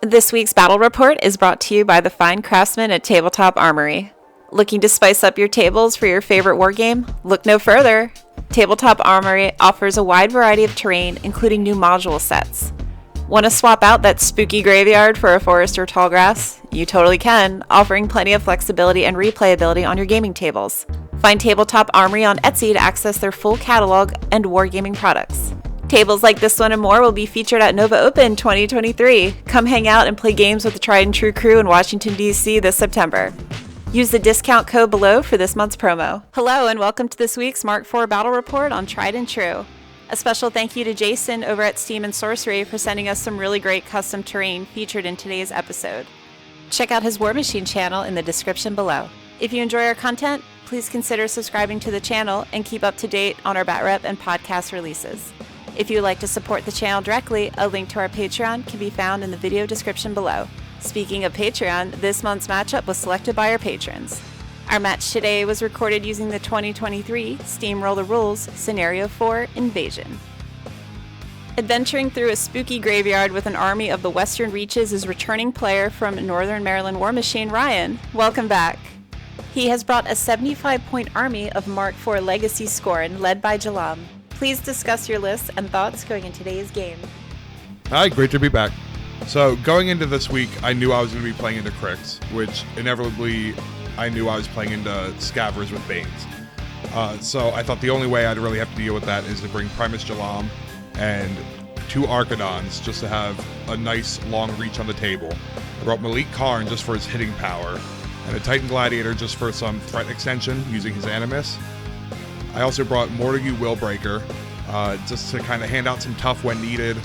This week's battle report is brought to you by the fine craftsmen at Tabletop Armory. Looking to spice up your tables for your favorite wargame? Look no further. Tabletop Armory offers a wide variety of terrain, including new module sets. Want to swap out that spooky graveyard for a forest or tall grass? You totally can, offering plenty of flexibility and replayability on your gaming tables. Find Tabletop Armory on Etsy to access their full catalog and wargaming products. Tables like this one and more will be featured at Nova Open 2023. Come hang out and play games with the tried and true crew in Washington, D.C. this September. Use the discount code below for this month's promo. Hello and welcome to this week's Mark IV Battle Report on Tried and True. A special thank you to Jason over at Steam and Sorcery for sending us some really great custom terrain featured in today's episode. Check out his Warmachine channel in the description below. If you enjoy our content, please consider subscribing to the channel and keep up to date on our BatRep and podcast releases. If you would like to support the channel directly, a link to our Patreon can be found in the video description below. Speaking of Patreon, this month's matchup was selected by our patrons. Our match today was recorded using the 2023 Steamroll the Rules Scenario 4 Invasion. Adventuring through a spooky graveyard with an army of the Western Reaches is returning player from Northern Maryland Warmachine, Ryan. Welcome back. He has brought a 75-point army of Mark IV Legacy Scorn led by Jalaam. Please discuss your lists and thoughts going into today's game. Hi, great to be back. So going into this week, I knew I was going to be playing into Cricks, which inevitably I knew I was playing into Scaverous with Banes. So I thought the only way I'd really have to deal with that is to bring Primus Jalaam and 2 Archidons just to have a nice long reach on the table. I brought Malik Karn just for his hitting power, and a Titan Gladiator just for some threat extension using his Animus. I also brought Mortigu Willbreaker just to kind of hand out some tough when needed.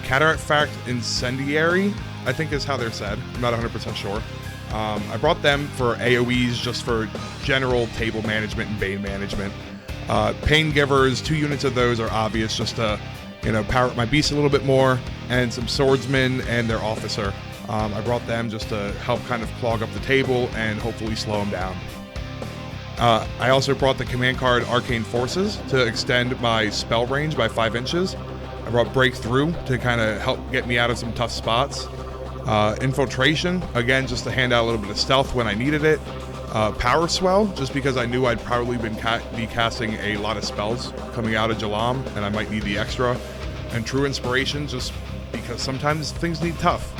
Cataract Incendiary, I think is how they're said. I'm not 100% sure. I brought them for AoEs just for general table management and Bane management. Pain Givers, 2 units of those are obvious just to, power up my beast a little bit more, and some Swordsmen and their Officer. I brought them just to help kind of clog up the table and hopefully slow them down. I also brought the command card Arcane Forces to extend my spell range by 5 inches. I brought Breakthrough to kind of help get me out of some tough spots. Infiltration, again, just to hand out a little bit of stealth when I needed it. Power Swell, just because I knew I'd probably be casting a lot of spells coming out of Jalaam, and I might need the extra. And True Inspiration, just because sometimes things need tough.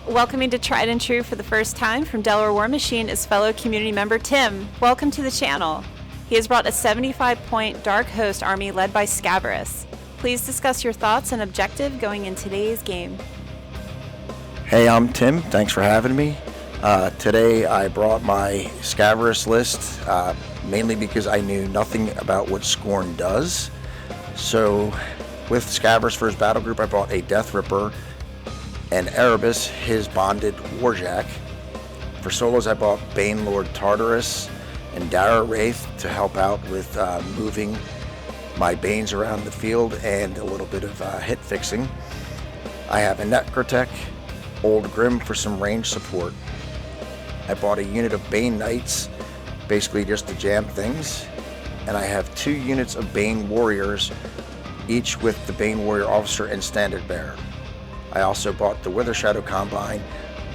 Welcoming to Tried and True for the first time from Delaware Warmachine is fellow community member Tim. Welcome to the channel. He has brought a 75-point Dark Host army led by Scaverous. Please discuss your thoughts and objective going in today's game. Hey, I'm Tim. Thanks for having me. Today I brought my Scaverous list, mainly because I knew nothing about what Scorn does. So with Scaverous for his battle group, I brought a Death Ripper and Erebus, his bonded Warjack. For solos, I bought Bane Lord Tartarus and Dara Wraith to help out with moving my Banes around the field and a little bit of hit fixing. I have a Necrotech, Old Grim for some range support. I bought a unit of Bane Knights, basically just to jam things. And I have 2 units of Bane Warriors, each with the Bane Warrior Officer and Standard Bearer. I also bought the Wither Shadow Combine,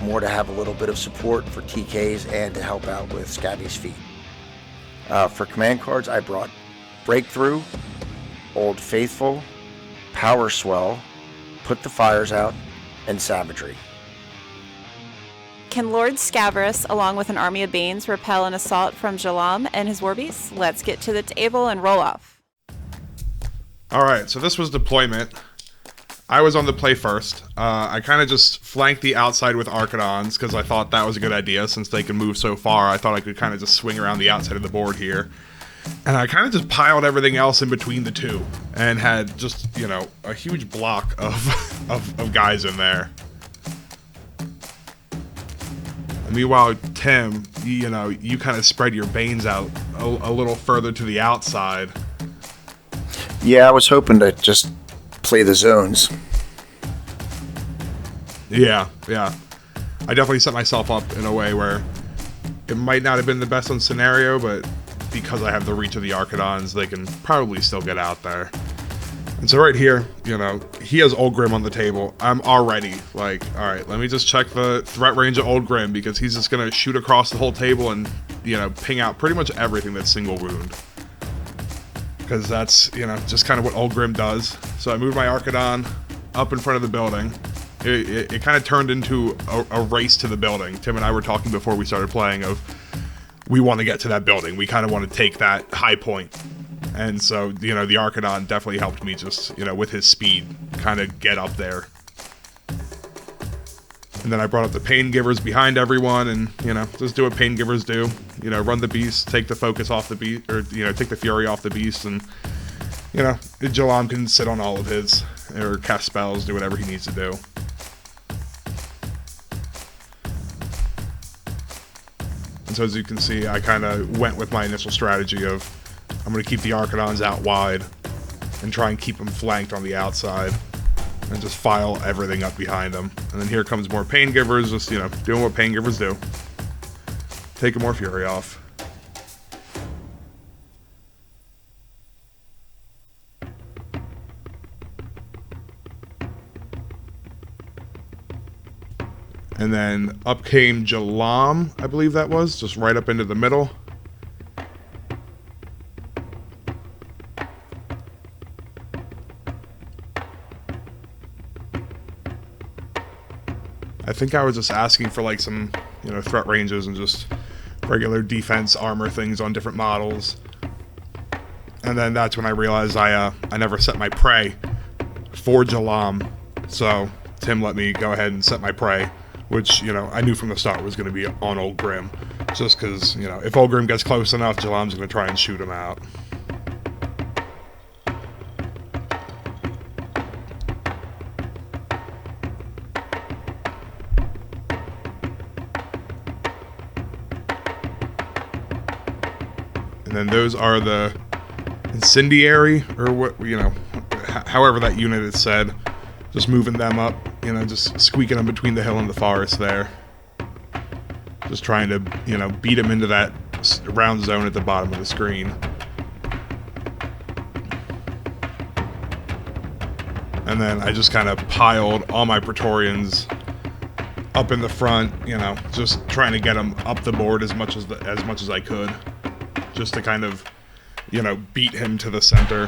more to have a little bit of support for TKs and to help out with Scabby's feet. For command cards, I brought Breakthrough, Old Faithful, Power Swell, Put the Fires Out, and Savagery. Can Lord Scaverous, along with an army of Banes, repel an assault from Jalaam and his warbeasts? Let's get to the table and roll off. Alright, so this was deployment. I was on the play first. I kind of just flanked the outside with Archidons because I thought that was a good idea since they can move so far. I thought I could kind of just swing around the outside of the board here. And I kind of just piled everything else in between the two and had just, a huge block of guys in there. And meanwhile, Tim, you kind of spread your Banes out a little further to the outside. Yeah, I was hoping to just play the zones. Yeah. I definitely set myself up in a way where it might not have been the best on scenario, but because I have the reach of the Archidons, they can probably still get out there. And so right here, he has Old Grim on the table. I'm already like, all right, let me just check the threat range of Old Grim, because he's just going to shoot across the whole table and, ping out pretty much everything that's single wound. Because that's, just kind of what Old Grim does. So I moved my Archidon up in front of the building. It kind of turned into a race to the building. Tim and I were talking before we started playing of, we want to get to that building. We kind of want to take that high point. And so, the Archidon definitely helped me just, with his speed, kind of get up there. And then I brought up the Pain Givers behind everyone and, just do what Pain Givers do. Run the beast, take the focus off the beast, or, take the fury off the beast. And, Jalaam can sit on all of his, or cast spells, do whatever he needs to do. And so as you can see, I kind of went with my initial strategy of, I'm going to keep the Archidons out wide and try and keep them flanked on the outside and just file everything up behind them. And then here comes more Pain Givers, just, doing what Pain Givers do. Taking more fury off. And then up came Jalaam, I believe that was, just right up into the middle. I think I was just asking for like some, threat ranges and just regular defense armor things on different models. And then that's when I realized I never set my prey for Jalaam. So Tim let me go ahead and set my prey, which, I knew from the start was going to be on Old Grim. Just because, if Old Grim gets close enough, Jalaam's going to try and shoot him out. And then those are the incendiary, or what, however that unit is said. Just moving them up, just squeaking them between the hill and the forest there. Just trying to, beat them into that round zone at the bottom of the screen. And then I just kind of piled all my Praetorians up in the front, just trying to get them up the board as much as I could. Just to kind of, beat him to the center.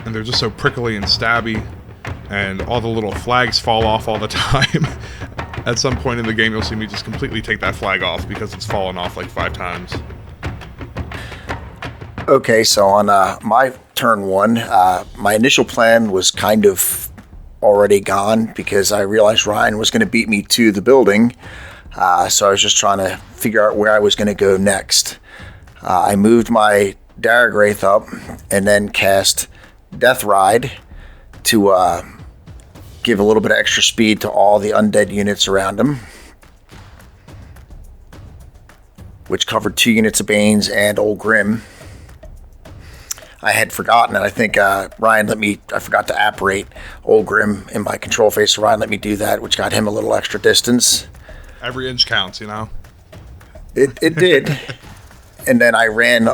And they're just so prickly and stabby, and all the little flags fall off all the time. At some point in the game, you'll see me just completely take that flag off because it's fallen off like 5 times. Okay, so on my turn 1, my initial plan was kind of already gone because I realized Ryan was going to beat me to the building. So I was just trying to figure out where I was going to go next. I moved my Daragwraith up and then cast Death Ride to give a little bit of extra speed to all the undead units around him, which covered 2 units of Banes and Old Grim. I had forgotten, and I think Ryan I forgot to apparate Old Grim in my control phase, so Ryan let me do that, which got him a little extra distance. Every inch counts, It did. And then I ran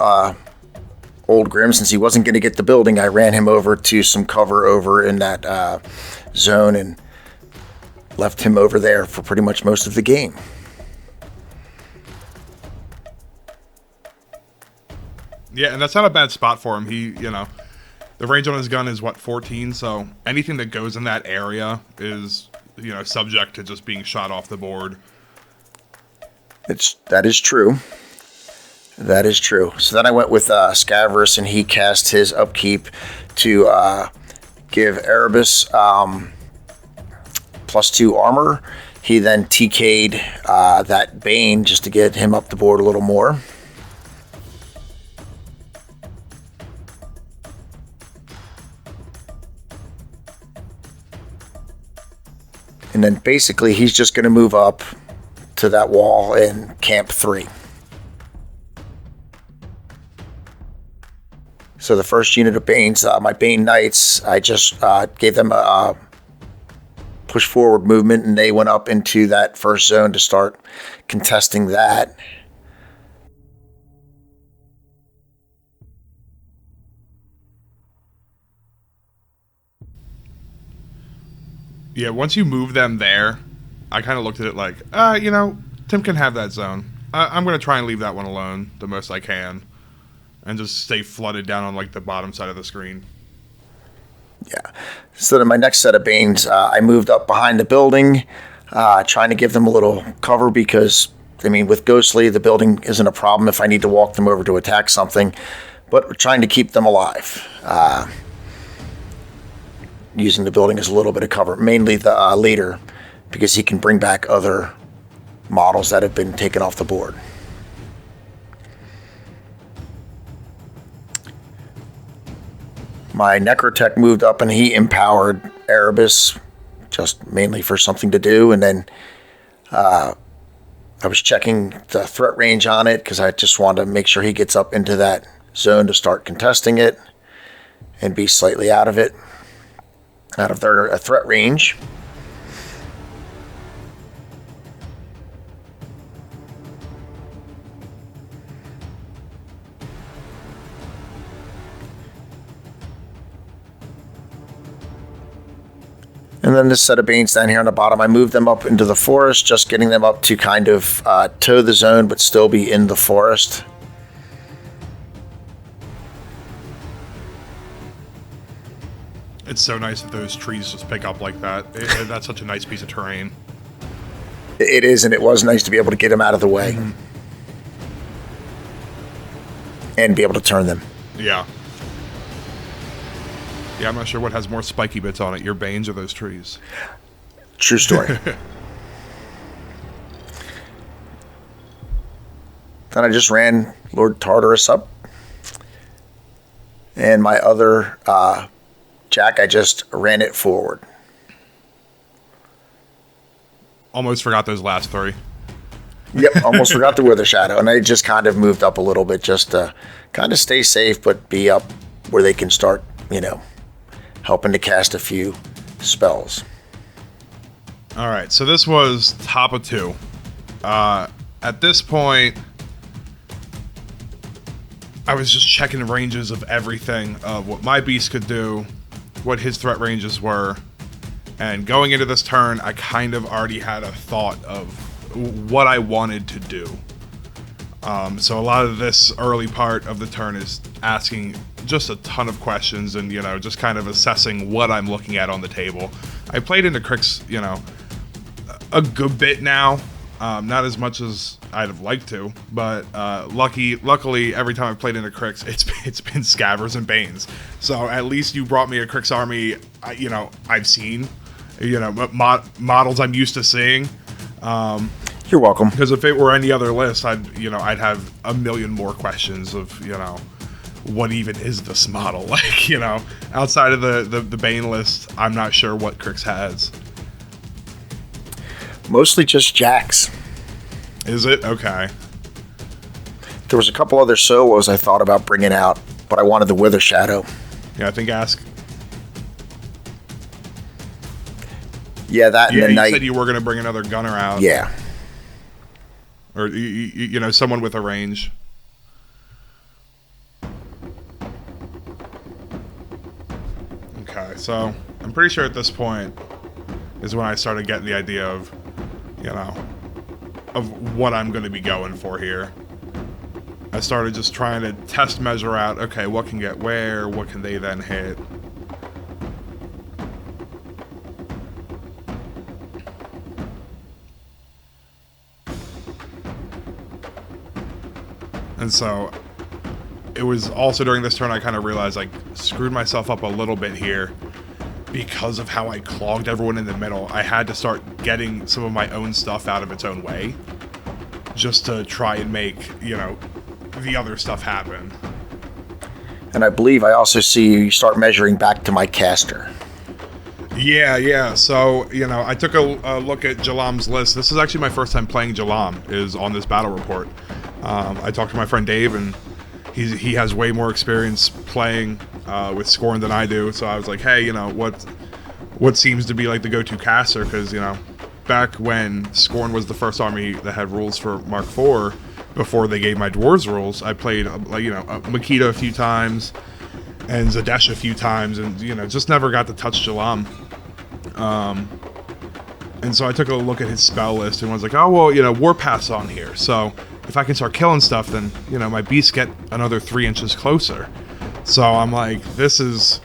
Old Grim, since he wasn't going to get the building, I ran him over to some cover over in that zone and left him over there for pretty much most of the game. Yeah, and that's not a bad spot for him. He, the range on his gun is, 14? So anything that goes in that area is, subject to just being shot off the board. That is true. That is true. So then I went with Scaverous, and he cast his upkeep to give Erebus +2 armor. He then TK'd that Bane just to get him up the board a little more. And then basically he's just going to move up to that wall in Camp 3. So the first unit of Banes, my Bane Knights, I just gave them a push forward movement, and they went up into that first zone to start contesting that. Yeah, once you move them there, I kind of looked at it like, Tim can have that zone. I'm going to try and leave that one alone the most I can. And just stay flooded down on, like, the bottom side of the screen. Yeah. So then my next set of Banes, I moved up behind the building, trying to give them a little cover because, with Ghostly, the building isn't a problem if I need to walk them over to attack something. But we're trying to keep them alive. Using the building as a little bit of cover. Mainly the leader, because he can bring back other models that have been taken off the board. My Necrotech moved up and he empowered Erebus, just mainly for something to do. And then I was checking the threat range on it because I just wanted to make sure he gets up into that zone to start contesting it and be slightly out of their threat range. And then this set of Banes down here on the bottom, I moved them up into the forest, just getting them up to kind of toe the zone, but still be in the forest. It's so nice that those trees just pick up like that. That's such a nice piece of terrain. It is, and it was nice to be able to get them out of the way. Mm-hmm. And be able to turn them. Yeah. Yeah, I'm not sure what has more spiky bits on it, your Banes or those trees. True story. Then I just ran Lord Tartarus up. And my other Jack, I just ran it forward. Almost forgot those last three. Yep, almost forgot the Wither Shadow. And I just kind of moved up a little bit just to kind of stay safe, but be up where they can start, helping to cast a few spells. All right, so this was top of 2. At this point, I was just checking ranges of everything, of what my beast could do, what his threat ranges were, and going into this turn, I kind of already had a thought of what I wanted to do. So a lot of this early part of the turn is asking just a ton of questions and, just kind of assessing what I'm looking at on the table. I played into Crix, a good bit now. Not as much as I'd have liked to, but luckily, every time I've played into Crix, it's been Scaverous and Banes. So at least you brought me a Crix army, I've seen, models I'm used to seeing. You're welcome. Because if it were any other list, I'd have a million more questions of, what even is this model? Like, outside of the Bane list, I'm not sure what Crix has. Mostly just Jacks. Is it? Okay. There was a couple other solos I thought about bringing out, but I wanted the Wither Shadow. Yeah, I think ask. Yeah, that and the you Knight. said you were going to bring another gunner out. Yeah. Or, someone with a range. Okay, so I'm pretty sure at this point is when I started getting the idea of, of what I'm going to be going for here. I started just trying to test measure out, okay, what can get where, what can they then hit. And so it was also during this turn I kind of realized I screwed myself up a little bit here because of how I clogged everyone in the middle. I had to start getting some of my own stuff out of its own way just to try and make, the other stuff happen. And I believe I also see you start measuring back to my caster. Yeah. So, I took a look at Jalaam's list. This is actually my first time playing Jalaam, is on this battle report. I talked to my friend Dave, and he has way more experience playing with Scorn than I do. So I was like, hey, what seems to be like the go-to caster? Because, back when Scorn was the first army that had rules for Mark IV, before they gave my Dwarves rules, I played, Makita a few times and Zadesh a few times, and, just never got to touch Jalaam. And so I took a look at his spell list and was like, oh, well, Warpath's on here. So if I can start killing stuff, then, my beasts get another 3 inches closer. So I'm like, this is,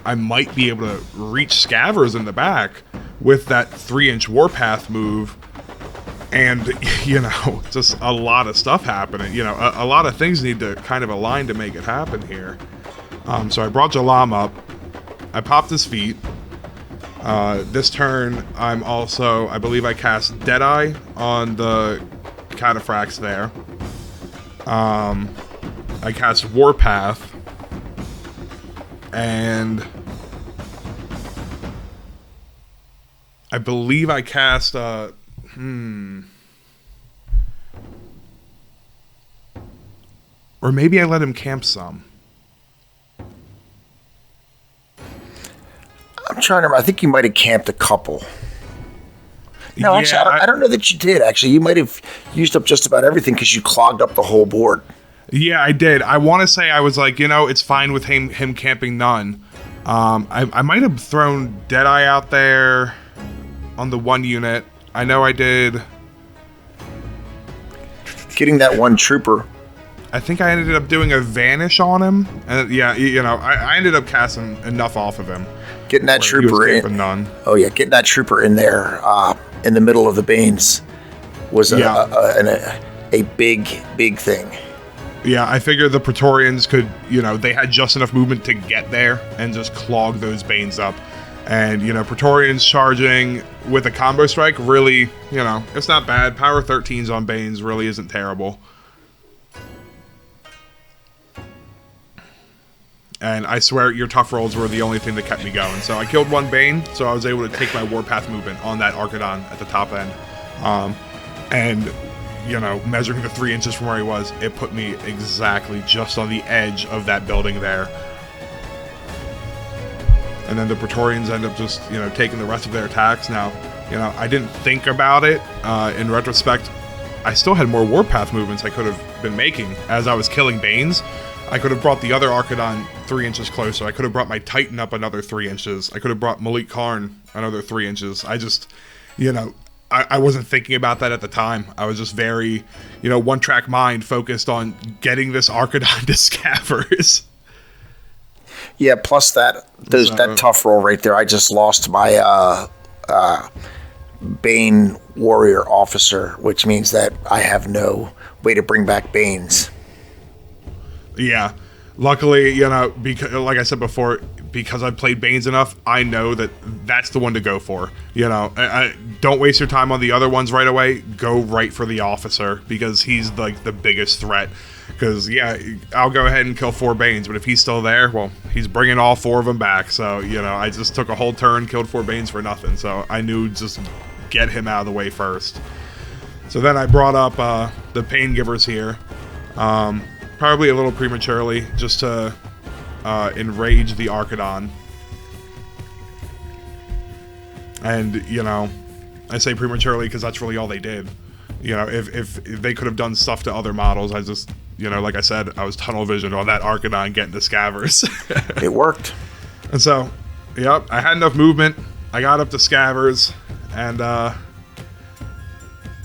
I might be able to reach Scaverous in the back with that 3-inch Warpath move. And, just a lot of stuff happening. A lot of things need to kind of align to make it happen here. So I brought Jalaam up. I popped his feet. This turn, I believe I cast Deadeye on the Cataphracts there. I cast Warpath. And I believe I cast, or maybe I let him camp some. I'm trying to remember. I think you might have camped a couple. No, Yeah, actually, I don't know that you did. Actually, you might have used up just about everything because you clogged up the whole board. Yeah, I did. I want to say I was like, it's fine with him camping none. I might have thrown Deadeye out there on the one unit. I know I did. Getting that one trooper. I think I ended up doing a Vanish on him. And yeah, I ended up casting enough off of him. Getting that trooper in. None. Oh, yeah, getting that trooper in there in the middle of the Banes was a big, big thing. Yeah, I figured the Praetorians could, they had just enough movement to get there and just clog those Banes up. And, Praetorians charging with a combo strike really, it's not bad. Power 13s on Banes really isn't terrible. And I swear your tough rolls were the only thing that kept me going. So I killed one Bane, so I was able to take my Warpath movement on that Archidon at the top end. And measuring the 3 inches from where he was, it put me exactly just on the edge of that building there. And then the Praetorians end up just, taking the rest of their attacks. Now, I didn't think about it. In retrospect, I still had more Warpath movements I could have been making as I was killing Banes. I could have brought the other Archidon 3 inches closer. I could have brought my Titan up another 3 inches. I could have brought Malik Karn another 3 inches. I just, I wasn't thinking about that at the time. I was just very, one-track mind focused on getting this Archidon to Scaverous. Yeah, plus that tough roll right there. I just lost my Bane Warrior Officer, which means that I have no way to bring back Banes. Yeah. Luckily, because, like I said before, because I've played Banes enough, I know that that's the one to go for. Don't waste your time on the other ones right away. Go right for the Officer, because he's like the biggest threat. Because, yeah, I'll go ahead and kill 4 Banes, but if he's still there, well, he's bringing all 4 of them back. So, I just took a whole turn, killed 4 Banes for nothing. So I knew just get him out of the way first. So then I brought up the Pain Givers here. Probably a little prematurely, just to enrage the Archidon. And, I say prematurely because that's really all they did. If they could have done stuff to other models, I just, like I said, I was tunnel visioned on that Archidon getting to Scaverous. It worked. And so, yep, I had enough movement. I got up to Scaverous, and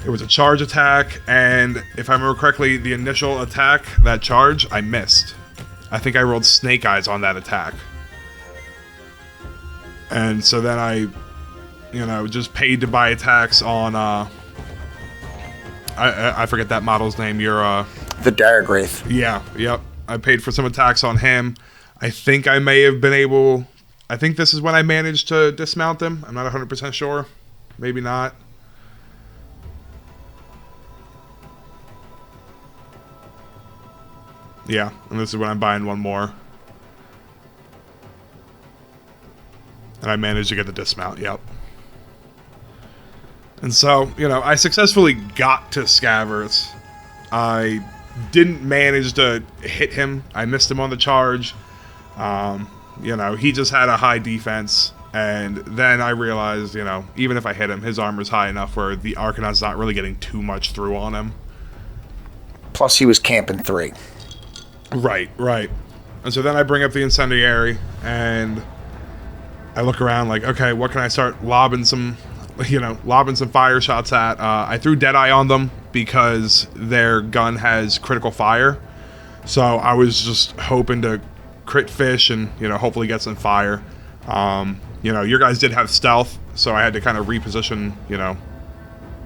it was a charge attack, and if I remember correctly, the initial attack, that charge, I missed. I think I rolled Snake Eyes on that attack. And so then I, just paid to buy attacks on, I forget that model's name, the Daragwraith. Yeah, yep. I paid for some attacks on him. I think I may have been able, I think this is when I managed to dismount them. I'm not 100% sure. Maybe not. Yeah, and this is when I'm buying one more. And I managed to get the dismount, yep. And so, I successfully got to Scaverous. I didn't manage to hit him. I missed him on the charge. He just had a high defense. And then I realized, even if I hit him, his armor's high enough where the Archidon's not really getting too much through on him. Plus he was camping 3. Right. And so then I bring up the Incendiary, and I look around like, okay, what can I start lobbing some lobbing some fire shots at. I threw Deadeye on them because their gun has critical fire. So I was just hoping to crit fish and, hopefully get some fire. Your guys did have stealth, so I had to kind of reposition,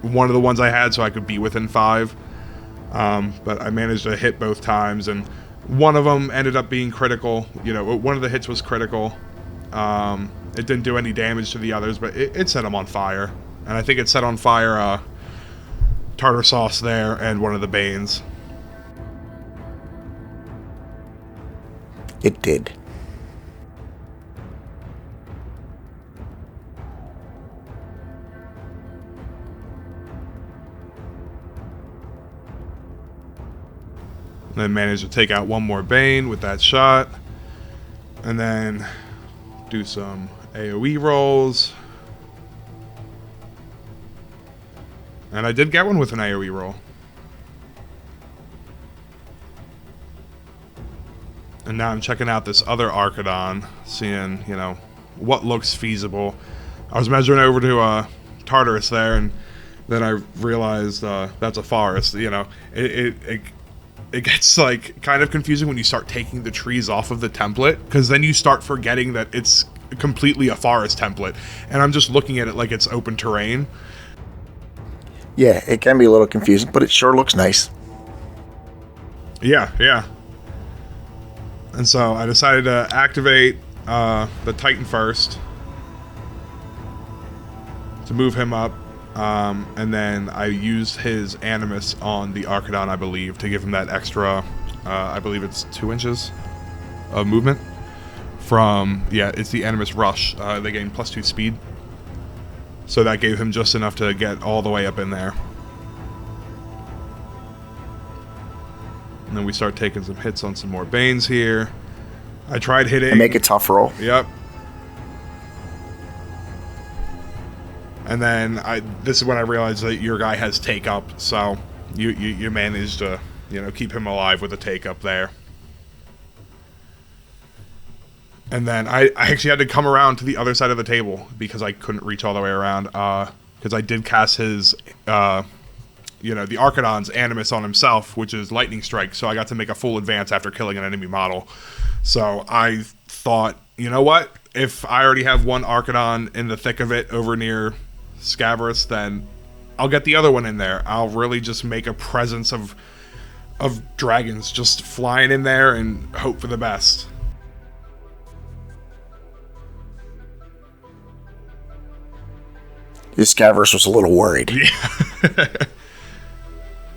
one of the ones I had so I could be within 5. But I managed to hit both times, and one of them ended up being critical. One of the hits was critical. It didn't do any damage to the others, but it set them on fire. And I think it set on fire tartar sauce there and one of the Banes. It did. Then managed to take out one more Bane with that shot. And then do some AoE rolls. And I did get one with an AoE roll. And now I'm checking out this other Archidon, seeing, what looks feasible. I was measuring over to Tartarus there, and then I realized that's a forest. It gets kind of confusing when you start taking the trees off of the template, because then you start forgetting that it's completely a forest template, and I'm just looking at it like it's open terrain. Yeah, it can be a little confusing, but it sure looks nice. Yeah. And so I decided to activate the Titan first to move him up. And then I used his Animus on the Archidon, I believe, to give him that extra, I believe it's 2 inches of movement it's the Animus Rush. They gain +2 speed. So that gave him just enough to get all the way up in there. And then we start taking some hits on some more Banes here. I tried hitting... And make a tough roll. Yep. And then this is when I realized that your guy has take up, so you managed to keep him alive with a take up there. And then I actually had to come around to the other side of the table because I couldn't reach all the way around. Because I did cast his the Archidon's Animus on himself, which is Lightning Strike. So I got to make a full advance after killing an enemy model. So I thought, you know what? If I already have one Archidon in the thick of it over near Scaverous, then I'll get the other one in there. I'll really just make a presence of dragons just flying in there and hope for the best. This Scaverous was a little worried.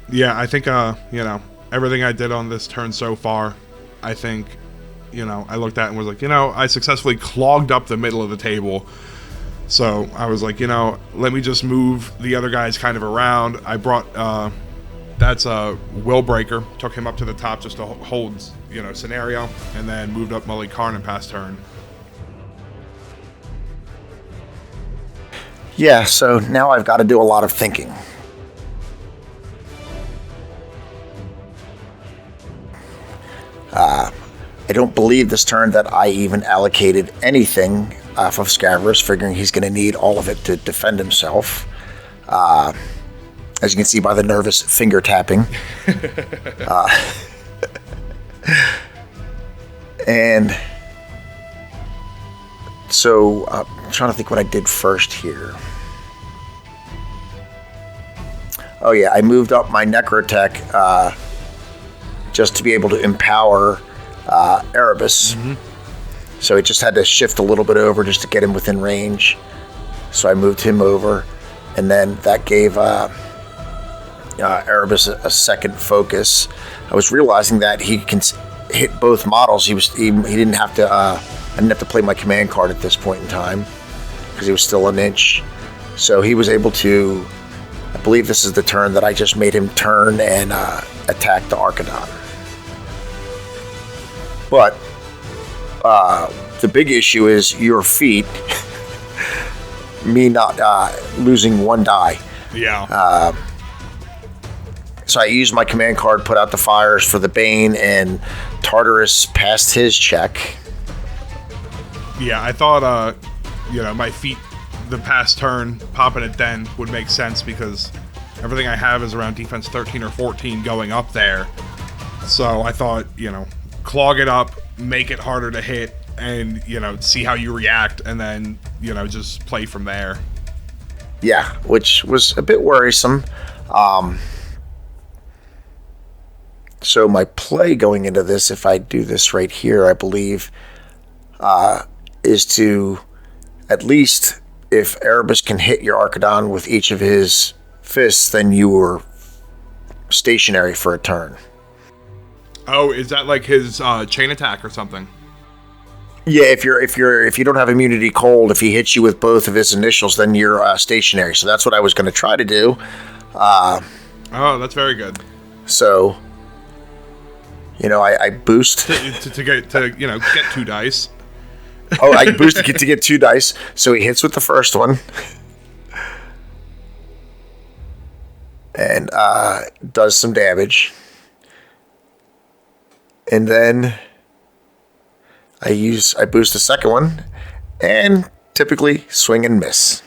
Yeah, I think everything I did on this turn so far, I think I looked at and was like, I successfully clogged up the middle of the table. So I was like, let me just move the other guys kind of around. I brought, that's a Willbreaker, took him up to the top just to hold, scenario, and then moved up Mully Karn and past turn. Yeah, so now I've got to do a lot of thinking. I don't believe this turn that I even allocated anything off of Scaverous, figuring he's going to need all of it to defend himself. As you can see by the nervous finger tapping. And so I'm trying to think what I did first here. Oh yeah, I moved up my Necrotech just to be able to empower Erebus. Mm-hmm. So it just had to shift a little bit over just to get him within range. So I moved him over, and then that gave Erebus a second focus. I was realizing that he can hit both models. He didn't have to. I didn't have to play my command card at this point in time because he was still an inch. So he was able to. I believe this is the turn that I just made him turn and attack the Archidon. But the big issue is your feat. Me not losing one die. Yeah. So I used my command card, put out the fires for the Bane, and Tartarus passed his check. Yeah, I thought, my feat the past turn, popping it then would make sense because everything I have is around defense 13 or 14 going up there. So I thought, clog it up, make it harder to hit, and, see how you react, and then, just play from there. Yeah, which was a bit worrisome. So my play going into this, if I do this right here, I believe, is to at least, if Erebus can hit your Archidon with each of his fists, then you were stationary for a turn. Oh, is that like his chain attack or something? Yeah, if you don't have immunity cold, if he hits you with both of his initials, then you're stationary. So that's what I was going to try to do. Oh, that's very good. So, I boost to get 2 dice. Oh, I boost to get 2 dice. So he hits with the first one, and does some damage, and then I boost the second one, and typically swing and miss.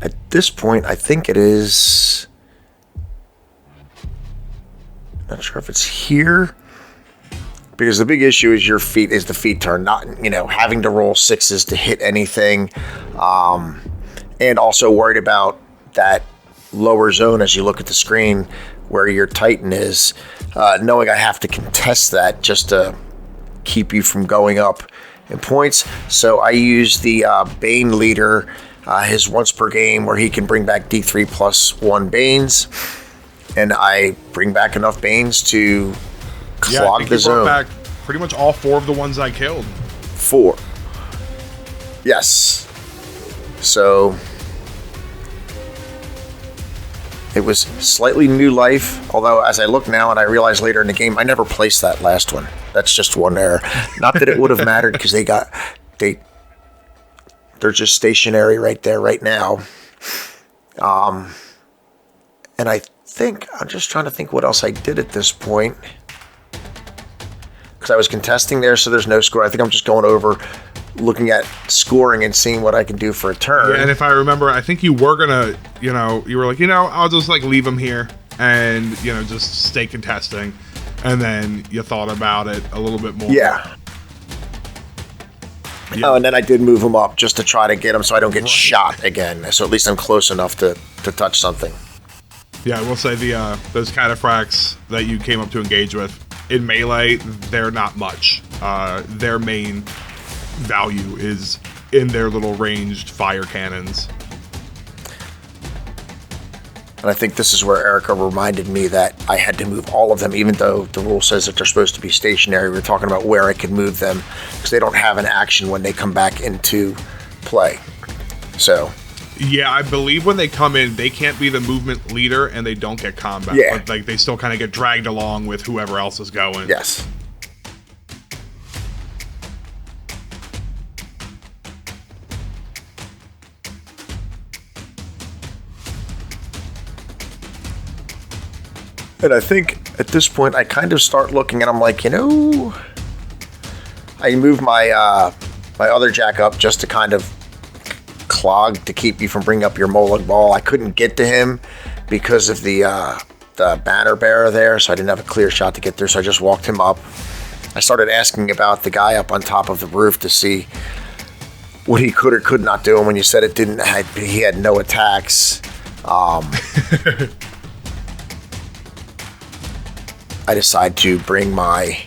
At this point, I think it is. Not sure if it's here, because the big issue is the feet turn, not having to roll 6s to hit anything, and also worried about that lower zone as you look at the screen where your Titan is, knowing I have to contest that just to keep you from going up in points. So I use the Bane leader, his once per game, where he can bring back D3 plus 1 Banes. And I bring back enough Banes to clog the zone. Back pretty much all 4 of the ones I killed. 4. Yes. So it was slightly new life, although as I look now and I realize later in the game, I never placed that last one. That's just one error. Not that it would have mattered, because they're just stationary right there, right now. And I'm just trying to think what else I did at this point, because I was contesting there, so there's no score. I think I'm just going over, looking at scoring and seeing what I can do for a turn. Yeah, and if I remember, I think you were gonna, you were like, I'll just leave him here and just stay contesting, and then you thought about it a little bit more. Yeah. Oh, and then I did move him up just to try to get him so I don't get shot again. So at least I'm close enough to touch something. Yeah, I will say those cataphracts that you came up to engage with, in melee, they're not much. Their main value is in their little ranged fire cannons. And I think this is where Erica reminded me that I had to move all of them, even though the rule says that they're supposed to be stationary. We're talking about where I could move them, because they don't have an action when they come back into play. So... Yeah, I believe when they come in, they can't be the movement leader, and they don't get combat. Yeah. But they still kind of get dragged along with whoever else is going. Yes. And I think at this point, I kind of start looking, and I'm like, I move my my other jack up just to kind of clog to keep you from bringing up your Molag Ball. I couldn't get to him because of the banner bearer there, so I didn't have a clear shot to get there, so I just walked him up. I started asking about the guy up on top of the roof to see what he could or could not do, and when you said he had no attacks, I decide to bring my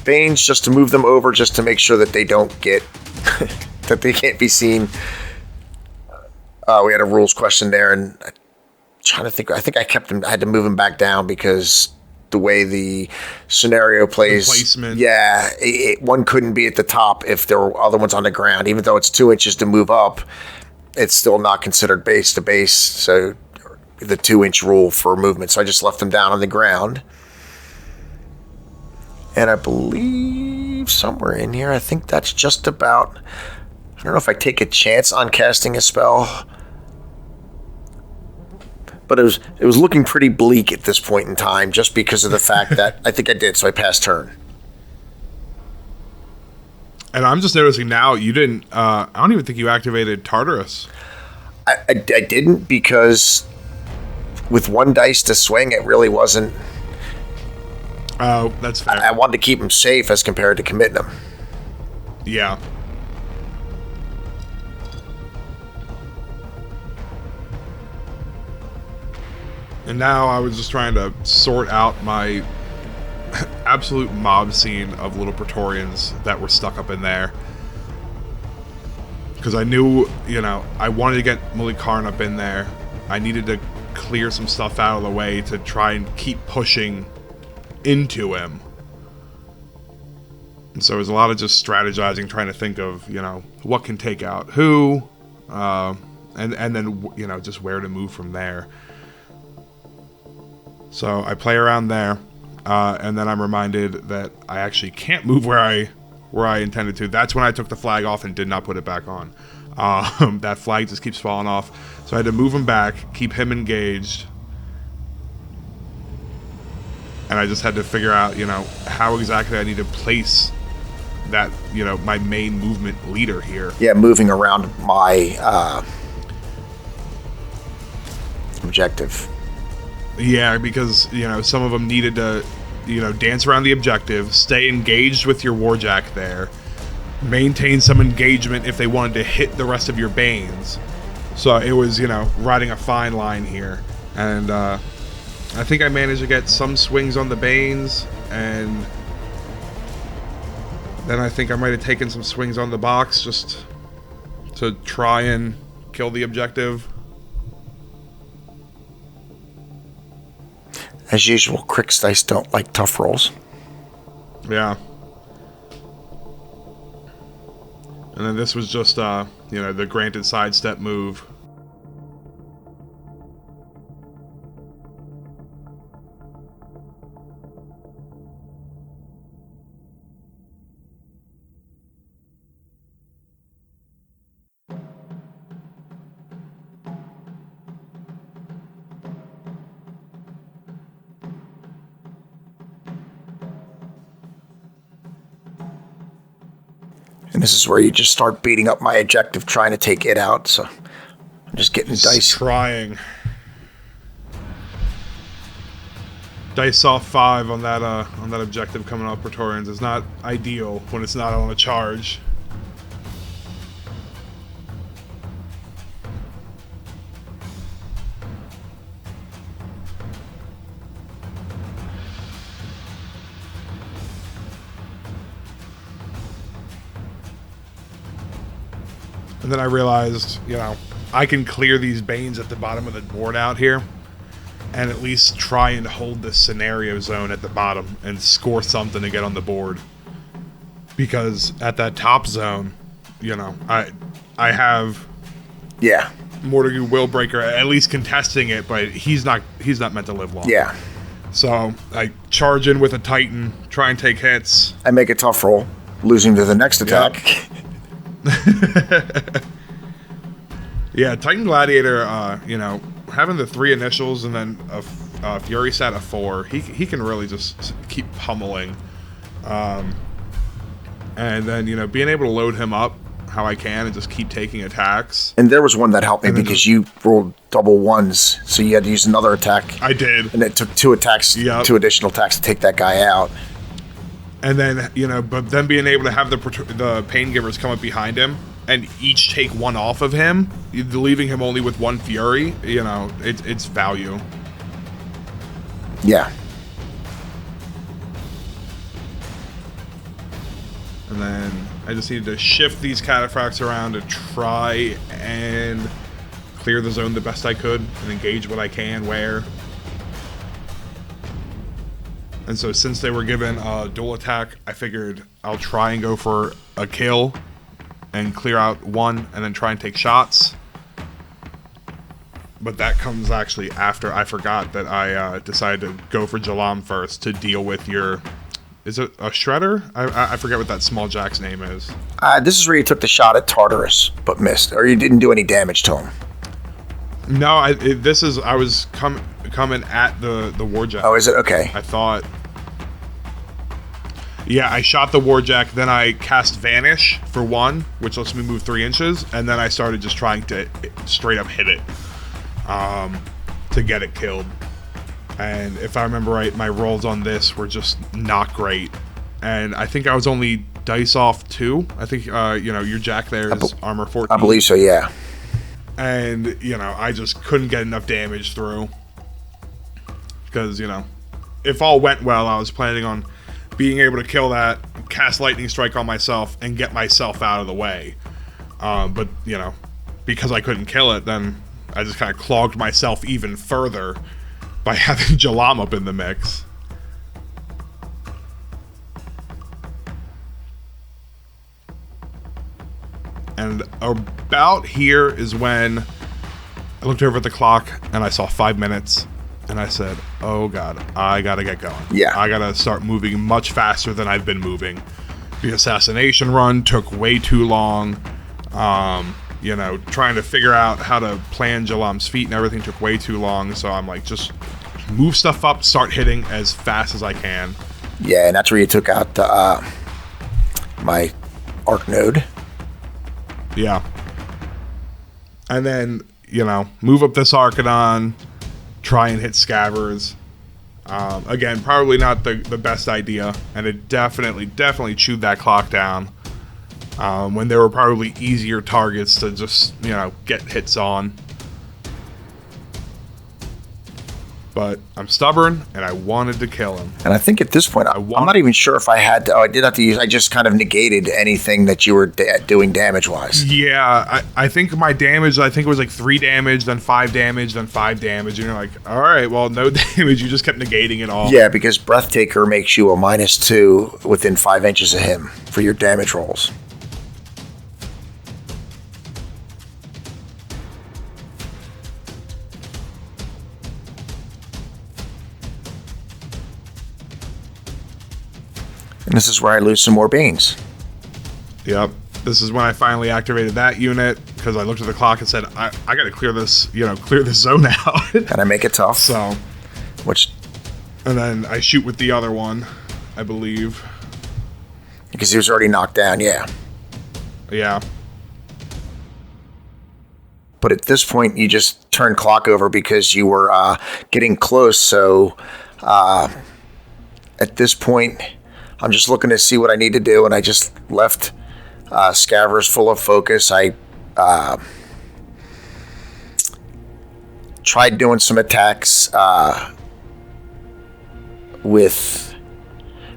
Banes just to move them over, just to make sure that they don't get that they can't be seen. We had a rules question there, and I'm trying to think. I think I had to move him back down because the way the scenario plays, the placement. Yeah, one couldn't be at the top if there were other ones on the ground. Even though it's 2 inches to move up, it's still not considered base to base. So the 2-inch rule for movement. So I just left them down on the ground. And I believe somewhere in here, I think that's just about... I don't know if I take a chance on casting a spell, but it was looking pretty bleak at this point in time, just because of the fact that I think I did, so I passed turn. And I'm just noticing now you didn't. I don't even think you activated Tartarus. I didn't, because with one dice to swing, it really wasn't. Oh, that's fair. I wanted to keep him safe as compared to committing him. Yeah. And now I was just trying to sort out my absolute mob scene of little Praetorians that were stuck up in there. Because I knew, I wanted to get Mulikarn up in there. I needed to clear some stuff out of the way to try and keep pushing into him. And so it was a lot of just strategizing, trying to think of, what can take out who, and then, just where to move from there. So I play around there, and then I'm reminded that I actually can't move where I intended to. That's when I took the flag off and did not put it back on. That flag just keeps falling off. So I had to move him back, keep him engaged. And I just had to figure out, how exactly I need to place that, my main movement leader here. Yeah, moving around my objective. Yeah, because, some of them needed to, dance around the objective, stay engaged with your Warjack there, maintain some engagement if they wanted to hit the rest of your Banes. So it was, riding a fine line here. And I think I managed to get some swings on the Banes, and then I think I might have taken some swings on the box just to try and kill the objective. As usual, Crix dice don't like tough rolls. Yeah. And then this was just, the granted sidestep move. And this is where you just start beating up my objective, trying to take it out. So I'm just getting dice. Trying. Dice off 5 on that objective coming off Praetorians is not ideal when it's not on a charge. And then I realized, I can clear these Banes at the bottom of the board out here and at least try and hold this scenario zone at the bottom and score something to get on the board. Because at that top zone, I have Mortigu Willbreaker at least contesting it, but he's not meant to live long. Yeah. So I charge in with a Titan, try and take hits. I make a tough roll, losing to the next attack. Yep. Yeah, Titan Gladiator, having the 3 initials and then a Fury stat of 4, he can really just keep pummeling. And then, being able to load him up how I can and just keep taking attacks. And there was one that helped me because you rolled double 1s, so you had to use another attack. I did. And it took 2 attacks, 2 additional attacks to take that guy out. And then, but then being able to have the Pain Givers come up behind him and each take 1 off of him, leaving him only with 1 Fury, it's value. Yeah. And then I just needed to shift these cataphracts around to try and clear the zone the best I could and engage what I can where. And so since they were given a dual attack, I figured I'll try and go for a kill and clear out 1 and then try and take shots. But that comes actually after I forgot that I decided to go for Jalaam first to deal with your... Is it a Shredder? I forget what that small jack's name is. This is where you took the shot at Tartarus, but missed. Or you didn't do any damage to him. No, I was coming at the Warjack. Oh, is it? Okay. I thought... Yeah, I shot the Warjack, then I cast Vanish for 1, which lets me move 3 inches, and then I started just trying to straight up hit it to get it killed. And if I remember right, my rolls on this were just not great. And I think I was only dice off 2. I think, your Jack there is armor 14. I believe so, yeah. And, I just couldn't get enough damage through. Because, if all went well, I was planning on being able to kill that, cast Lightning Strike on myself, and get myself out of the way. But, because I couldn't kill it, then I just kind of clogged myself even further by having Jalaam up in the mix. And about here is when I looked over at the clock, and I saw 5 minutes. And I said, oh God, I gotta get going. Yeah. I gotta start moving much faster than I've been moving. The assassination run took way too long. Trying to figure out how to plan Jalaam's feat and everything took way too long. So I'm like, just move stuff up, start hitting as fast as I can. Yeah, and that's where you took out my arc node. Yeah. And then, move up this Archidon, try and hit Scaverous. Again, probably not the best idea, and it definitely chewed that clock down when there were probably easier targets to just, get hits on. But I'm stubborn, and I wanted to kill him. And I think at this point, I'm not even sure if I had to. Oh, I did have to use. I just kind of negated anything that you were doing damage-wise. Yeah, I think my damage, it was like 3 damage, then 5 damage, then 5 damage. And you're like, all right, well, no damage. You just kept negating it all. Yeah, because Breathtaker makes you a -2 within 5 inches of him for your damage rolls. And this is where I lose some more beans. Yep. This is when I finally activated that unit, because I looked at the clock and said, I got to clear this, clear this zone out. And I make it tough. So, which, and then I shoot with the other one, I believe. Because he was already knocked down, yeah. Yeah. But at this point, you just turn clock over because you were getting close. So at this point, I'm just looking to see what I need to do, and I just left Scaverous full of focus. I tried doing some attacks with...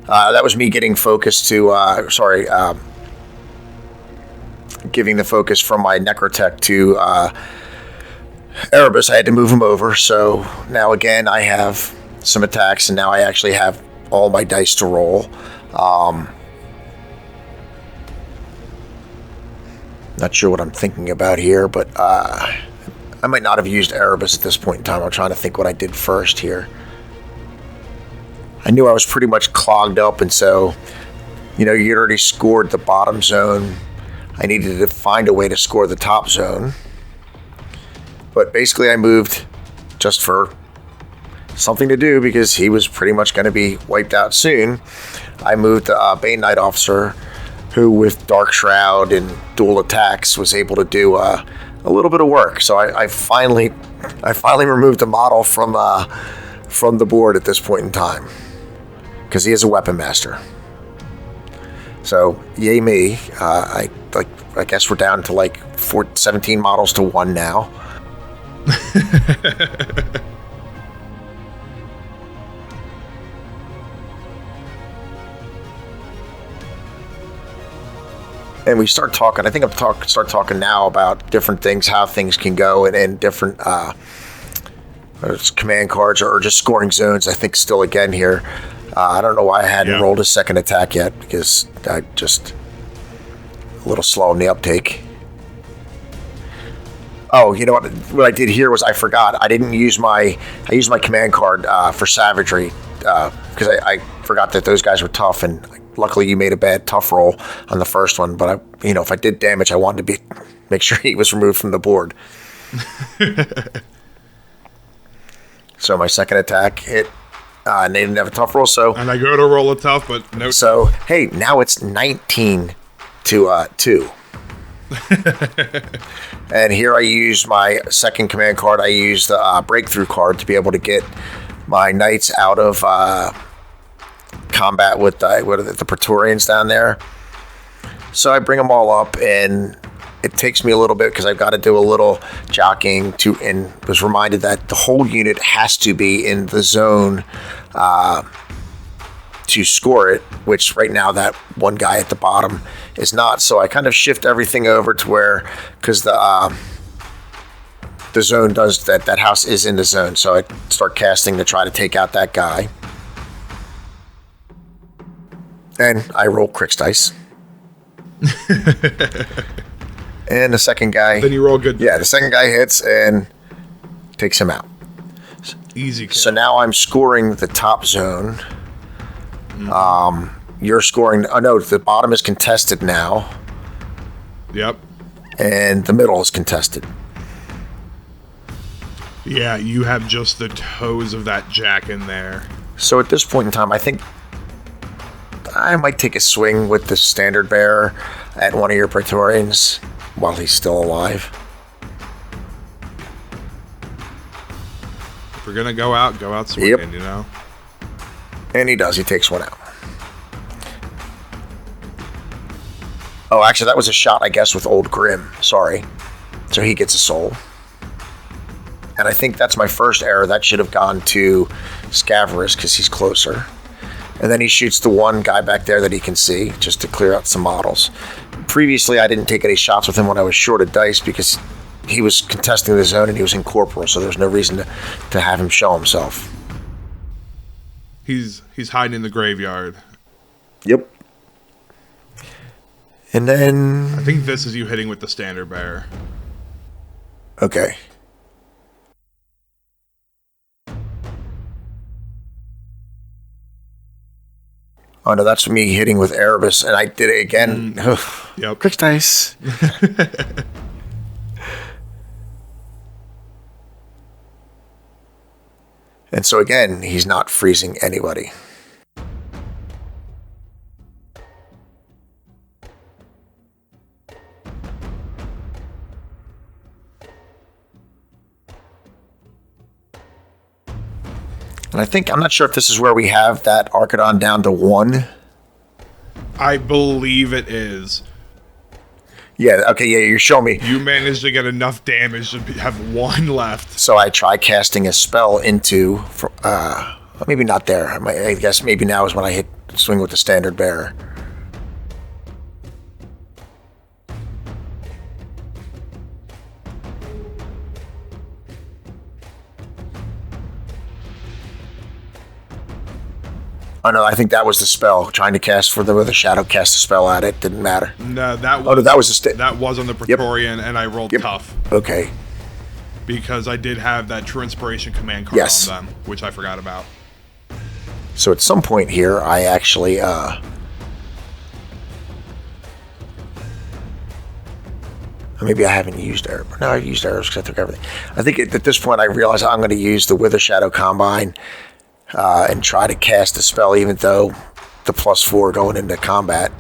that was me getting focus to... giving the focus from my Necrotech to Erebus. I had to move him over, so now again I have some attacks, and now I actually have all my dice to roll. Not sure what I'm thinking about here, but I might not have used Erebus at this point in time. I'm trying to think what I did first here. I knew I was pretty much clogged up, and so, you'd already scored the bottom zone. I needed to find a way to score the top zone. But basically I moved just for something to do, because he was pretty much going to be wiped out soon. I moved the Bane Knight Officer, who with Dark Shroud and dual attacks was able to do a little bit of work. So I finally removed the model from the board at this point in time, because he is a weapon master. So yay me. I guess we're down to 17 models to 1 now. And we start talking. I think start talking now about different things, how things can go, and different command cards or just scoring zones. I think still again here. I don't know why I hadn't rolled a second attack yet, because I just a little slow in the uptake. Oh, you know what I did here was I forgot. I used my command card for savagery, because I forgot that those guys were tough, and luckily you made a bad tough roll on the first one. But if I did damage, I wanted to make sure he was removed from the board. So my second attack hit And they didn't have a tough roll, so... And I go to roll a tough, but no... So, hey, now it's 19 to 2. And here I use my second command card. I use the breakthrough card to be able to get my knights out of combat with the Praetorians down there. So I bring them all up, and it takes me a little bit because I've got to do a little jockeying and was reminded that the whole unit has to be in the zone to score it, which right now that one guy at the bottom is not. So I kind of shift everything over to where, because the zone does that house is in the zone. So I start casting to try to take out that guy. And I roll Crix dice. And the second guy... Then you roll good. Yeah, the second guy hits and takes him out. Easy kill. So now I'm scoring the top zone. You're scoring... Oh, no, the bottom is contested now. Yep. And the middle is contested. Yeah, you have just the toes of that jack in there. So at this point in time, I think I might take a swing with the standard bearer at one of your Praetorians while he's still alive. If we're going to go out swinging, Yep. you know? And he does. He takes one out. Oh, actually, that was a shot, I guess, with Old Grim. Sorry. So he gets a soul. And I think that's my first error. That should have gone to Scaverous because he's closer. And then he shoots the one guy back there that he can see just to clear out some models. Previously, I didn't take any shots with him when I was short of dice because he was contesting the zone and he was incorporeal, so there's no reason to have him show himself. He's hiding in the graveyard. Yep. And then... I think this is you hitting with the standard bearer. Okay. Oh, no, that's me hitting with Erebus, and I did it again. Yep. Crix dice. And so again, he's not freezing anybody. And I think, I'm not sure if this is where we have that Archidon down to 1. I believe it is. Yeah, okay, yeah, you're showing me. You managed to get enough damage to have 1 left. So I try casting a spell into, maybe not there. I guess maybe now is when I swing with the standard bearer. Oh no, I think that was the spell. Trying to cast with a shadow cast a spell at it. Didn't matter. No, that was... Oh no, that was that was on the Praetorian, and I rolled tough. Okay. Because I did have that True Inspiration command card on them, which I forgot about. So at some point here, I actually... maybe I haven't used arrows. No, I've used arrows because I took everything. I think at this point I realize I'm going to use the Wither Shadow Combine and try to cast a spell, even though the +4 going into combat.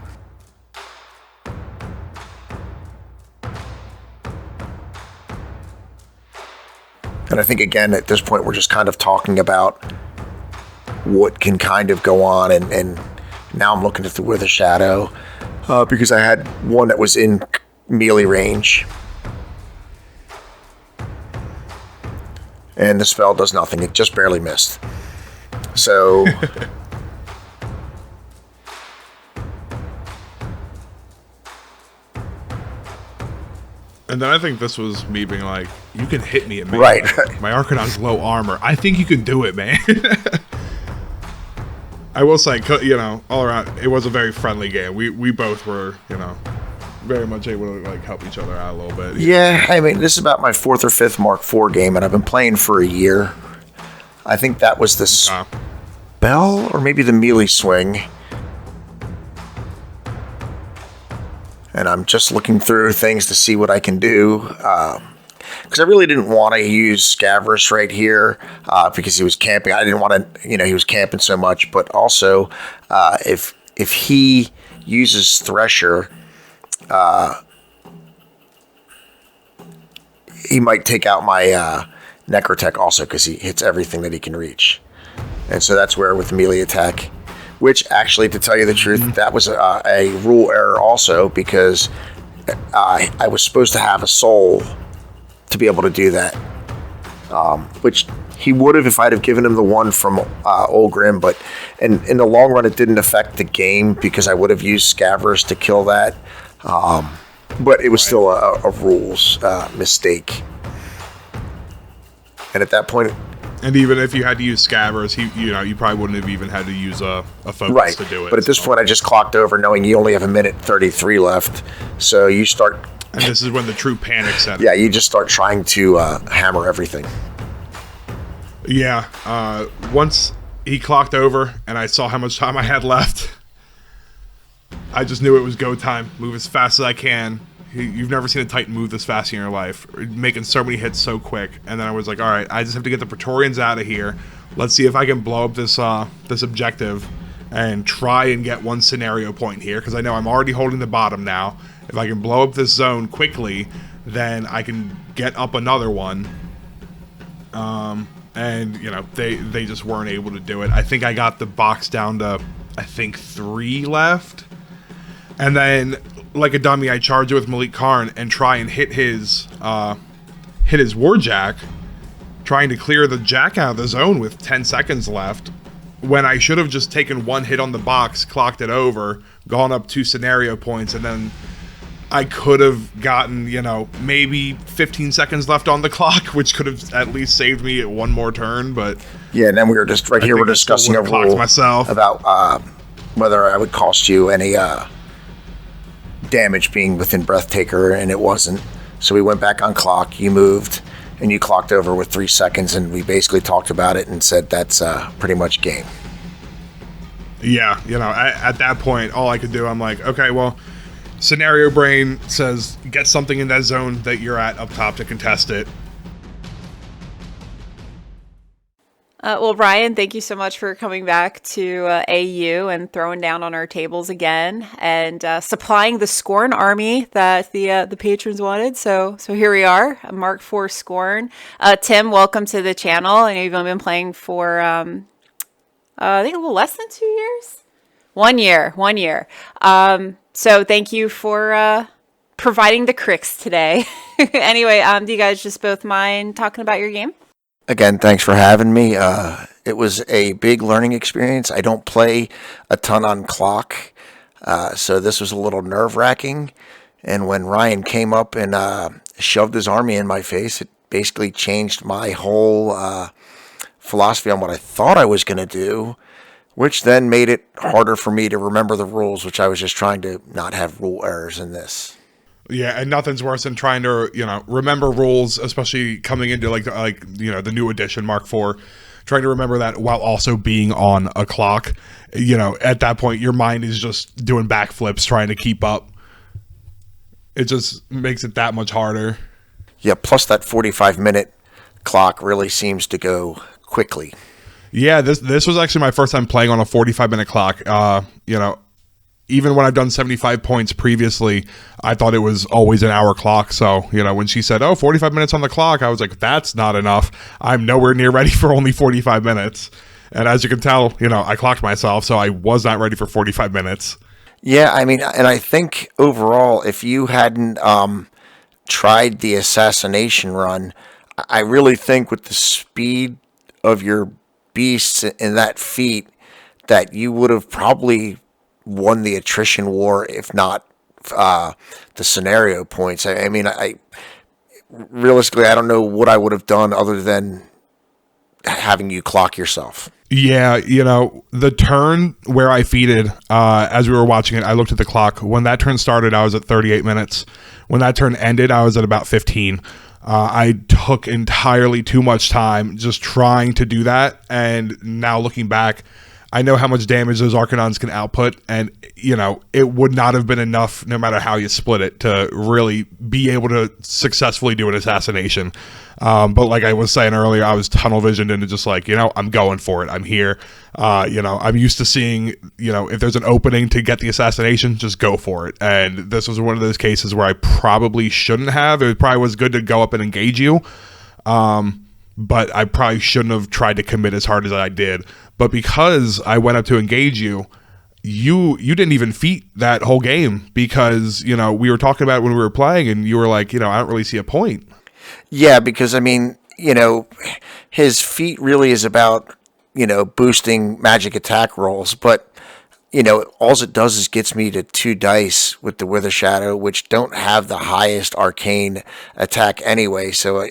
And I think, again, at this point, we're just kind of talking about what can kind of go on. And now I'm looking at the Wither Shadow because I had one that was in melee range. And the spell does nothing. It just barely missed. So... And then I think this was me being like, you can hit me at me. Right. My Archidon's low armor. I think you can do it, man. I will say, you know, all around, it was a very friendly game. We both were, you know, very much able to like help each other out a little bit. Yeah, I mean, this is about my 4th or 5th Mark IV game, and I've been playing for a year. I think that was the spell, or maybe the melee swing. And I'm just looking through things to see what I can do. because I really didn't want to use Scaverous right here because he was camping. I didn't want to, he was camping so much. But also, if he uses Thresher, he might take out my Necrotech also because he hits everything that he can reach. And so that's where with melee attack, which actually, to tell you the truth, that was a rule error also, because I was supposed to have a soul to be able to do that, which he would have if I'd have given him the one from Olgrim, but in the long run it didn't affect the game because I would have used Scaverous to kill that, but it was still a rules mistake. And at that point... And even if you had to use Scaverous, you probably wouldn't have even had to use a focus to do it. But at this point, I just clocked over knowing you only have 1:33 left. So you start... And this is when the true panic set in. Yeah, you just start trying to hammer everything. Yeah. Once he clocked over and I saw how much time I had left, I just knew it was go time. Move as fast as I can. You've never seen a Titan move this fast in your life, making so many hits so quick. And then I was like, all right, I just have to get the Praetorians out of here. Let's see if I can blow up this objective and try and get one scenario point here, because I know I'm already holding the bottom now. If I can blow up this zone quickly, then I can get up another one. And, they just weren't able to do it. I think I got the box down to, 3 left. And then... like a dummy, I charge it with Malik Karn and try and hit his Warjack, trying to clear the Jack out of the zone with 10 seconds left, when I should have just taken one hit on the box, clocked it over, gone up 2 scenario points, and then I could have gotten, maybe 15 seconds left on the clock, which could have at least saved me one more turn, but... Yeah, and then we were just, right here, we're discussing a rule about whether I would cost you any... damage being within Breathtaker, and it wasn't. So we went back on clock, you moved, and you clocked over with 3 seconds, and we basically talked about it and said that's pretty much game. Yeah, at that point, all I could do, I'm like, okay, well, Scenario Brain says get something in that zone that you're at up top to contest it. Well, Ryan, thank you so much for coming back to AU and throwing down on our tables again and supplying the Scorn army that the patrons wanted. So here we are, a Mark IV Scorn. Tim, welcome to the channel. I know you've only been playing for I think a little less than 2 years. 1 year. So thank you for providing the cricks today. Anyway, do you guys just both mind talking about your game? Again, thanks for having me. It was a big learning experience. I don't play a ton on clock, so this was a little nerve-wracking. And when Ryan came up and shoved his army in my face, it basically changed my whole philosophy on what I thought I was going to do, which then made it harder for me to remember the rules, which I was just trying to not have rule errors in this. Yeah, and nothing's worse than trying to, remember rules, especially coming into the new edition Mark IV, trying to remember that while also being on a clock. At that point, your mind is just doing backflips, trying to keep up. It just makes it that much harder. Yeah, plus that 45-minute clock really seems to go quickly. Yeah, this was actually my first time playing on a 45-minute clock. Even when I've done 75 points previously, I thought it was always an hour clock. So, when she said, 45 minutes on the clock, I was like, that's not enough. I'm nowhere near ready for only 45 minutes. And as you can tell, I clocked myself, so I was not ready for 45 minutes. Yeah, and I think overall, if you hadn't tried the assassination run, I really think with the speed of your beasts in that feat, that you would have probably won the attrition war, if not the scenario points. I realistically, I don't know what I would have done other than having you clock yourself. Yeah, the turn where I feeded, as we were watching it, I looked at the clock. When that turn started, I was at 38 minutes. When that turn ended, I was at about 15. I took entirely too much time just trying to do that, and now looking back, I know how much damage those Arcanons can output, and, you know, it would not have been enough, no matter how you split it, to really be able to successfully do an assassination. But like I was saying earlier, I was tunnel visioned into just like, you know, I'm going for it. I'm here. You know, I'm used to seeing, you know, if there's an opening to get the assassination, just go for it. And this was one of those cases where I probably shouldn't have. It probably was good to go up and engage you. But I probably shouldn't have tried to commit as hard as I did. But because I went up to engage you, you didn't even feat that whole game, because, you know, we were talking about it when we were playing, and you were like, you know, I don't really see a point. Yeah, because, I mean, you know, his feat really is about, you know, boosting magic attack rolls. But, you know, all it does is gets me to 2 dice with the Wither Shadow, which don't have the highest arcane attack anyway. So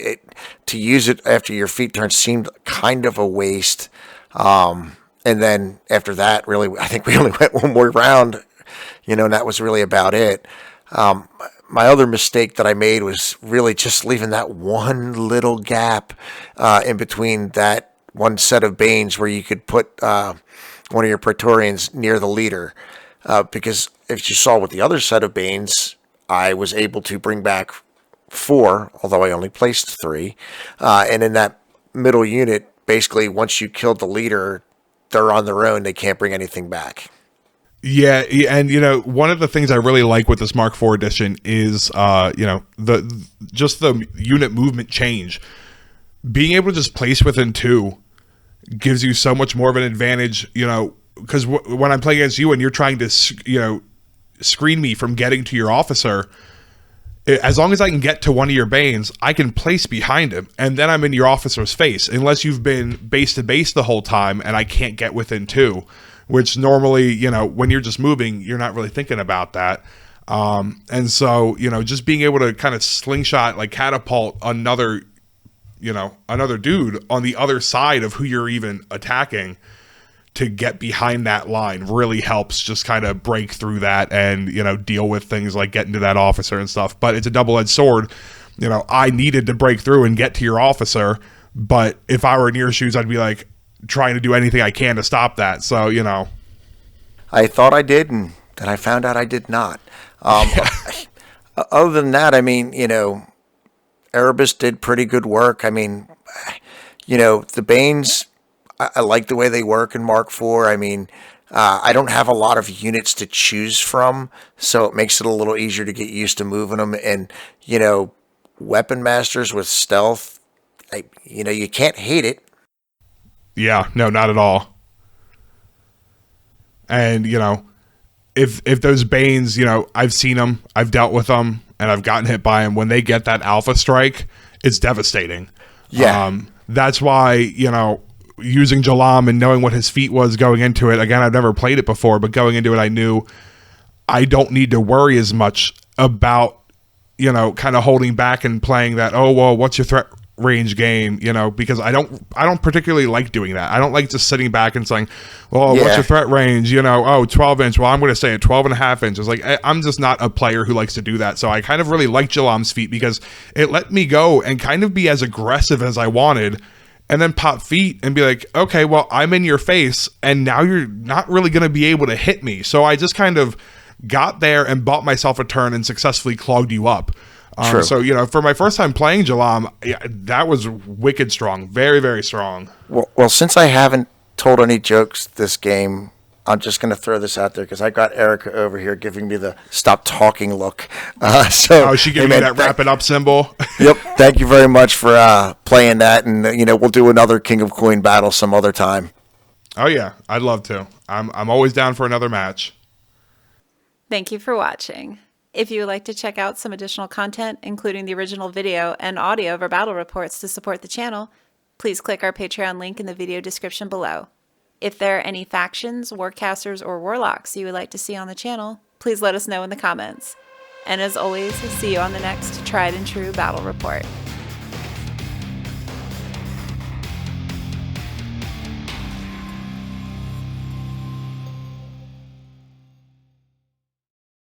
to use it after your feat turn seemed kind of a waste. And then after that, really, I think we only went one more round, you know, and that was really about it. My other mistake that I made was really just leaving that one little gap in between that one set of Banes where you could put one of your Praetorians near the leader. Because if you saw with the other set of Banes, I was able to bring back 4, although I only placed 3. And in that middle unit, basically, once you killed the leader, they're on their own. They can't bring anything back. Yeah, and, you know, one of the things I really like with this Mark IV edition is, you know, the unit movement change. Being able to just place within 2 gives you so much more of an advantage, you know, because when I'm playing against you and you're trying to, you know, screen me from getting to your officer, as long as I can get to one of your Banes, I can place behind him, and then I'm in your officer's face, unless you've been base to base the whole time and I can't get within 2, which normally, you know, when you're just moving, you're not really thinking about that. And so, you know, just being able to kind of slingshot, like catapult another dude on the other side of who you're even attacking to get behind that line really helps just kind of break through that and, you know, deal with things like getting to that officer and stuff. But it's a double-edged sword. You know, I needed to break through and get to your officer, but if I were in your shoes, I'd be like trying to do anything I can to stop that. So, you know, I thought I did, and then I found out I did not. Other than that, I mean, you know, Erebus did pretty good work. I mean, you know, the Banes, I like the way they work in Mark IV. I mean, I don't have a lot of units to choose from, so it makes it a little easier to get used to moving them. And, you know, Weapon Masters with stealth, you know, you can't hate it. Yeah, no, not at all. And, you know, if those Banes, you know, I've seen them, I've dealt with them, and I've gotten hit by them. When they get that alpha strike, it's devastating. Yeah. That's why, you know, using Jalaam and knowing what his feat was going into it, again, I've never played it before, but going into it, I knew I don't need to worry as much about, you know, kind of holding back and playing that, oh, well, what's your threat range game, you know, because I don't particularly like doing that. I don't like just sitting back and saying, well, what's your threat range, you know, oh, 12 inch, well, I'm going to say 12 and a half inches. Like, I'm just not a player who likes to do that. So I kind of really like Jalaam's feat because it let me go and kind of be as aggressive as I wanted, and then pop feet and be like, okay, well, I'm in your face and now you're not really going to be able to hit me. So I just kind of got there and bought myself a turn and successfully clogged you up. So, you know, for my first time playing Jalaam, that was wicked strong. Very, very strong. Well, since I haven't told any jokes this game, I'm just going to throw this out there because I got Erica over here giving me the stop talking look. She gave me that wrap it up symbol. Yep. Thank you very much for playing that. And, you know, we'll do another King of Coin battle some other time. Oh, yeah. I'd love to. I'm always down for another match. Thank you for watching. If you would like to check out some additional content, including the original video and audio of our battle reports to support the channel, please click our Patreon link in the video description below. If there are any factions, warcasters, or warlocks you would like to see on the channel, please let us know in the comments. And as always, see you on the next tried and true battle report.